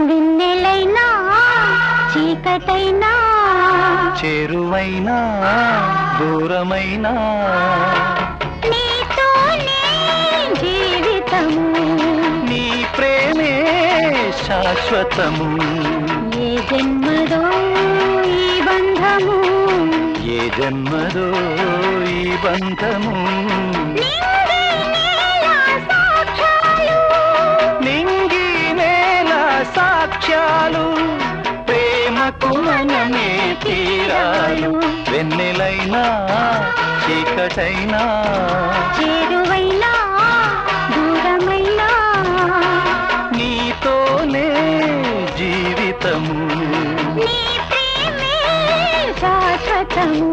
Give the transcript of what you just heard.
వెన్నెలైనా చీకటైనా చేరువైనా దూరమైనా నీతోనే జీవితము నీ ప్రేమే శాశ్వతము ఏ జన్మదో ఈ బంధము ఏ జన్మదో ఈ బంధము నింగి నేల సాక్ష్యాలు ప్రేమకు మనమే తీరాలు వెన్నెలైనా చీకటైనా చేరువైనా దూరమైనా నీతోనే జీవితము నీ ప్రేమే శాశ్వతము